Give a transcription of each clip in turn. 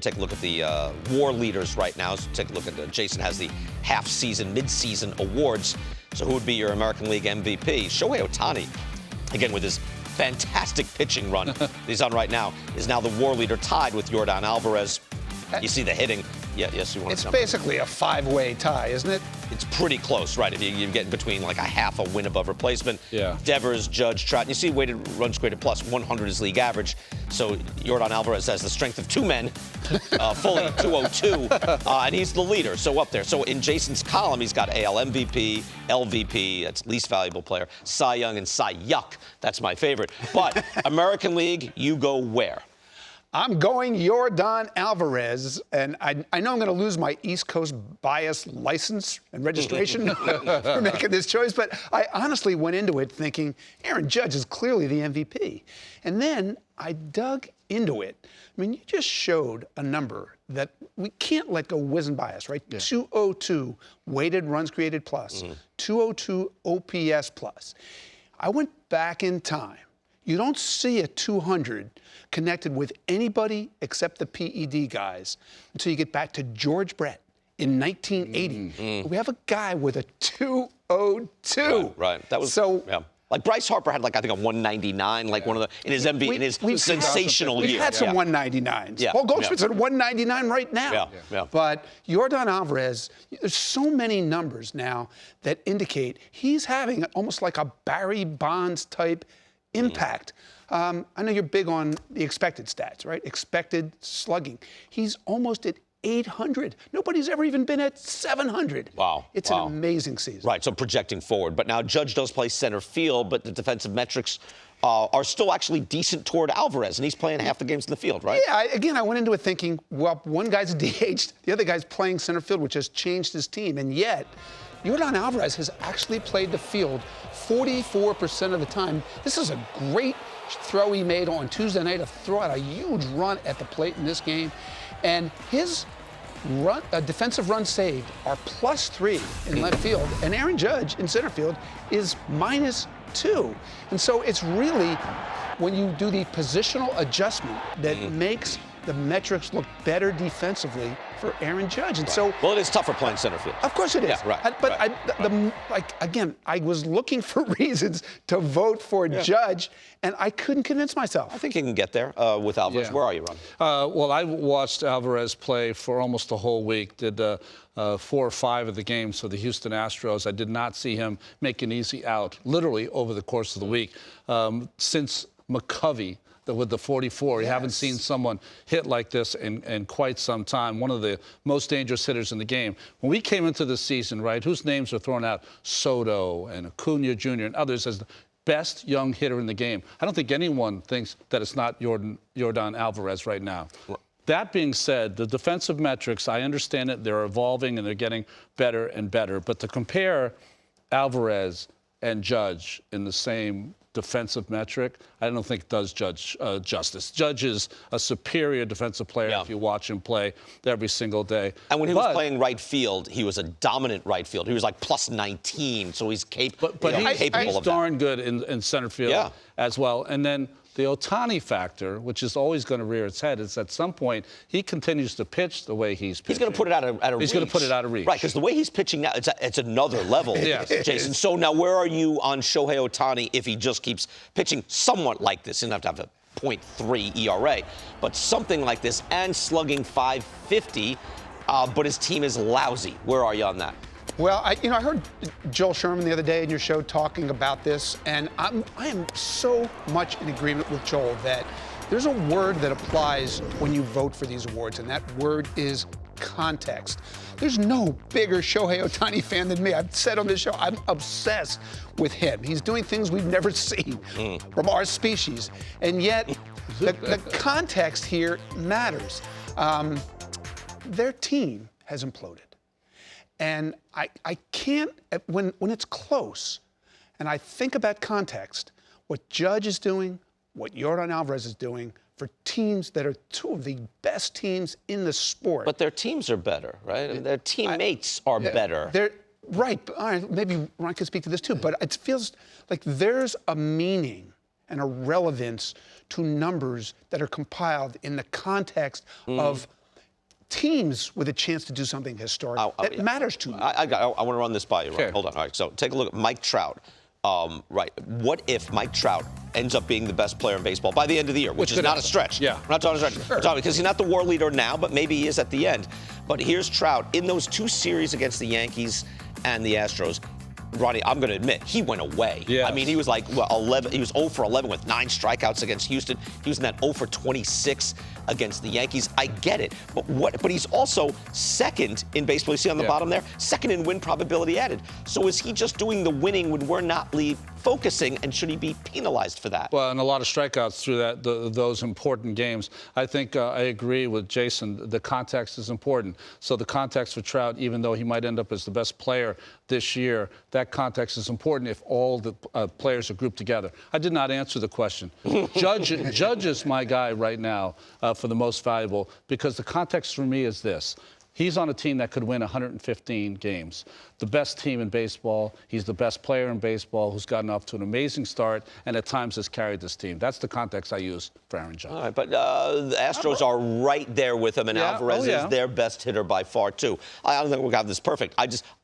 Take a look at the WAR leaders right now. So take a look at Jayson has the half-season, mid-season awards. So who would be your American League MVP? Shohei Ohtani, again with his fantastic pitching run he's on right now, is now the WAR leader, tied with Yordan Alvarez. You see the hitting. Yeah, yes, you want to jump in. It's basically a five-way tie, isn't it? It's pretty close, right? If you get in between like a half a win above replacement. Yeah. Devers, Judge, Trout. And you see weighted runs created plus 100 is league average. So Yordan Alvarez has the strength of two men, fully 202, and he's the leader. So up there. So in Jayson's column, he's got AL MVP, LVP, that's least valuable player, Cy Young, and Cy Yuck. That's my favorite. But American League, you go where? I'm going Yordan Alvarez, and I know I'm going to lose my East Coast bias license and registration for making this choice, but I honestly went into it thinking Aaron Judge is clearly the MVP. And then I dug into it. I mean, you just showed a number that we can't let go whiz and bias, right? Yeah. 202 weighted runs created plus, 202 OPS plus. I went back in time. You don't see a 200 connected with anybody except the PED guys until you get back to George Brett in 1980. We have a guy with a 202. Right. That was so. Yeah. Like Bryce Harper had, like, I think a 199, like one of the in his MVP, in his sensational year. We've had some 199s. Yeah. Paul Goldschmidt's at 199 right now. Yeah. But Yordan Alvarez, there's so many numbers now that indicate he's having almost like a Barry Bonds type impact. I know you're big on the expected stats, right? Expected slugging. He's almost at 800. Nobody's ever even been at 700. Wow. It's an amazing season. Right, so projecting forward. But now Judge does play center field, but the defensive metrics are still actually decent toward Alvarez, and he's playing half the games in the field, right? Yeah, I went into it thinking, well, one guy's DH'd, the other guy's playing center field, which has changed his team, and yet Yordan Alvarez has actually played the field 44% of the time. This is a great throw he made on Tuesday night to throw out a huge run at the plate in this game. And his defensive runs saved are +3 in left field. And Aaron Judge in center field is -2. And so it's really, when you do the positional adjustment, that makes the metrics look better defensively for Aaron Judge. And so, well, it is tougher playing center field. Of course it is. Yeah, right. But again, I was looking for reasons to vote for Judge, and I couldn't convince myself. I think you can get there with Alvarez. Where are you, Ron? Well, I watched Alvarez play for almost the whole week. Did 4 or 5 of the games for the Houston Astros. I did not see him make an easy out, literally, over the course of the week. Since McCovey, with the 44. You haven't seen someone hit like this in quite some time. One of the most dangerous hitters in the game. When we came into the season, right, whose names are thrown out? Soto and Acuna Jr. and others as the best young hitter in the game. I don't think anyone thinks that it's not Yordan Alvarez right now. That being said, the defensive metrics, I understand it. They're evolving and they're getting better and better. But to compare Alvarez and Judge in the same defensive metric, I don't think does Judge justice. Judge is a superior defensive player if you watch him play every single day. And when he was playing right field, he was a dominant right field. He was like +19, so he's capable of that. He's darn good in center field as well. And then the Ohtani factor, which is always going to rear its head, is at some point he continues to pitch the way he's pitching. He's going to put it out of reach. He's going to put it out of reach. Right, because the way he's pitching now, it's another level, Jayson. So now where are you on Shohei Ohtani if he just keeps pitching somewhat like this? He doesn't have to have a .3 ERA, but something like this, and slugging .550, but his team is lousy. Where are you on that? Well, I heard Joel Sherman the other day in your show talking about this, and I am so much in agreement with Joel that there's a word that applies when you vote for these awards, and that word is context. There's no bigger Shohei Ohtani fan than me. I've said on this show, I'm obsessed with him. He's doing things we've never seen from our species, and yet the context here matters. Their team has imploded. And I can't, when it's close, and I think about context, what Judge is doing, what Yordan Alvarez is doing for teams that are two of the best teams in the sport. But their teams are better, right? I mean, their teammates are better. They're right. All right, maybe Ron can speak to this too, but it feels like there's a meaning and a relevance to numbers that are compiled in the context of teams with a chance to do something historic. That matters to me. I want to run this by you. Right? Okay. Hold on. All right. So take a look at Mike Trout. Right. What if Mike Trout ends up being the best player in baseball by the end of the year, which is not a stretch? Yeah. We're not talking a stretch. Sure. We're talking because he's not the war leader now, but maybe he is at the end. But here's Trout in those 2 series against the Yankees and the Astros. Ronnie, I'm going to admit, he went away. Yes. I mean, he was like 11. He was 0 for 11 with 9 strikeouts against Houston. He was in that 0 for 26 against the Yankees. I get it, but he's also second in baseball. You see on the bottom there, second in win probability added. So is he just doing the winning when we're not focusing, and should he be penalized for that? Well, and a lot of strikeouts through those important games. I think I agree with Jayson. The context is important. So the context for Trout, even though he might end up as the best player this year, that context is important if all the players are grouped together. I did not answer the question. Judge is my guy right now for the most valuable, because the context for me is this. He's on a team that could win 115 games. The best team in baseball. He's the best player in baseball who's gotten off to an amazing start and at times has carried this team. That's the context I use for Aaron Judge. All right, but the Astros are right there with him, and Alvarez is their best hitter by far, too. I don't think we'll have this perfect.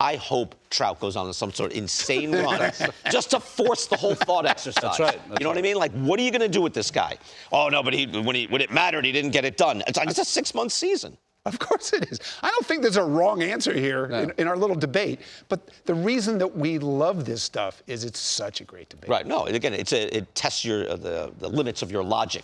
I hope Trout goes on some sort of insane run just to force the whole thought exercise. That's right. You know what I mean? Like, what are you going to do with this guy? Oh, no, but when it mattered, he didn't get it done. It's like it's a 6-month season. Of course it is. I don't think there's a wrong answer here in our little debate. But the reason that we love this stuff is it's such a great debate. Right. No, again, it tests the limits of your logic.